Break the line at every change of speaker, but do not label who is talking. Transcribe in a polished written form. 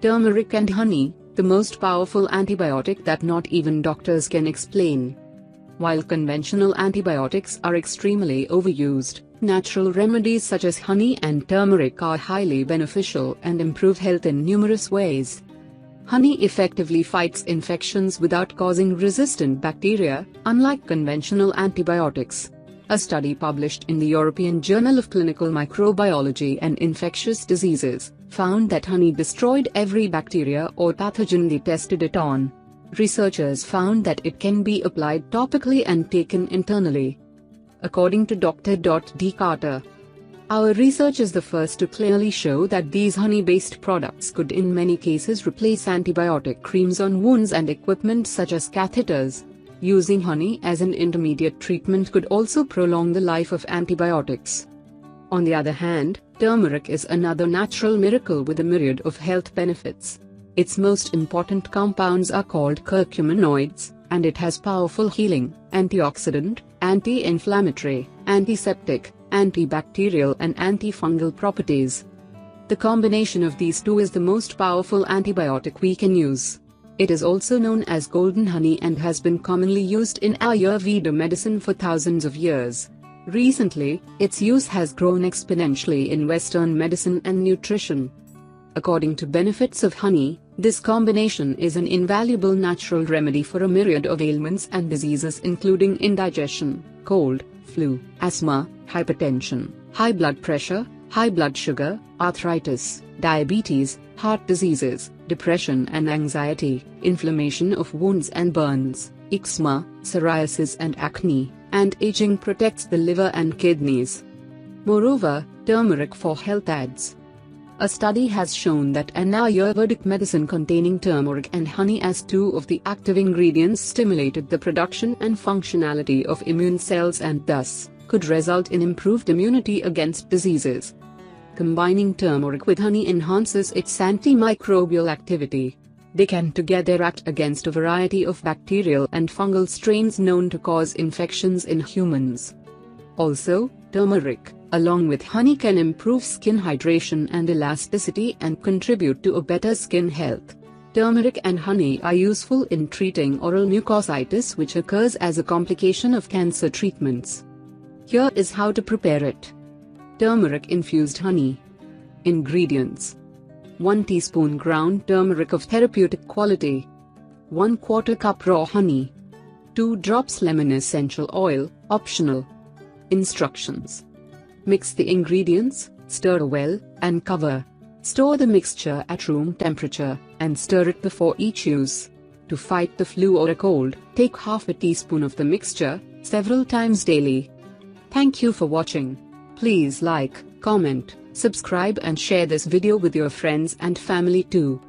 Turmeric and honey, the most powerful antibiotic that not even doctors can explain. While conventional antibiotics are extremely overused, natural remedies such as honey and turmeric are highly beneficial and improve health in numerous ways. Honey effectively fights infections without causing resistant bacteria, unlike conventional antibiotics. A study published in the European Journal of Clinical Microbiology and Infectious Diseases found that honey destroyed every bacteria or pathogen they tested it on. Researchers found that it can be applied topically and taken internally. According to Dr. D. Carter, our research is the first to clearly show that these honey-based products could in many cases replace antibiotic creams on wounds and equipment such as catheters. Using honey as an intermediate treatment could also prolong the life of antibiotics. On the other hand, turmeric is another natural miracle with a myriad of health benefits. Its most important compounds are called curcuminoids, and it has powerful healing, antioxidant, anti-inflammatory, antiseptic, antibacterial and antifungal properties. The combination of these two is the most powerful antibiotic we can use. It is also known as golden honey and has been commonly used in Ayurveda medicine for thousands of years. Recently, its use has grown exponentially in Western medicine and nutrition. According to benefits of honey, this combination is an invaluable natural remedy for a myriad of ailments and diseases including indigestion, cold, flu, asthma, hypertension, high blood pressure, high blood sugar, arthritis, diabetes, heart diseases, depression and anxiety, inflammation of wounds and burns, eczema, psoriasis and acne, and aging. Protects the liver and kidneys. Moreover, turmeric for health adds. A study has shown that an Ayurvedic medicine containing turmeric and honey as two of the active ingredients stimulated the production and functionality of immune cells and thus could result in improved immunity against diseases. Combining turmeric with honey enhances its antimicrobial activity. They can together act against a variety of bacterial and fungal strains known to cause infections in humans. Also, turmeric, along with honey, can improve skin hydration and elasticity and contribute to a better skin health. Turmeric and honey are useful in treating oral mucositis, which occurs as a complication of cancer treatments. Here is how to prepare it. Turmeric infused honey. Ingredients: 1 teaspoon ground turmeric of therapeutic quality, 1/4 cup raw honey, 2 drops lemon essential oil, optional. Instructions: mix the ingredients, stir well, and cover. Store the mixture at room temperature, and stir it before each use. To fight the flu or a cold, take half a teaspoon of the mixture, several times daily. Thank you for watching. Please like, comment, subscribe and share this video with your friends and family too.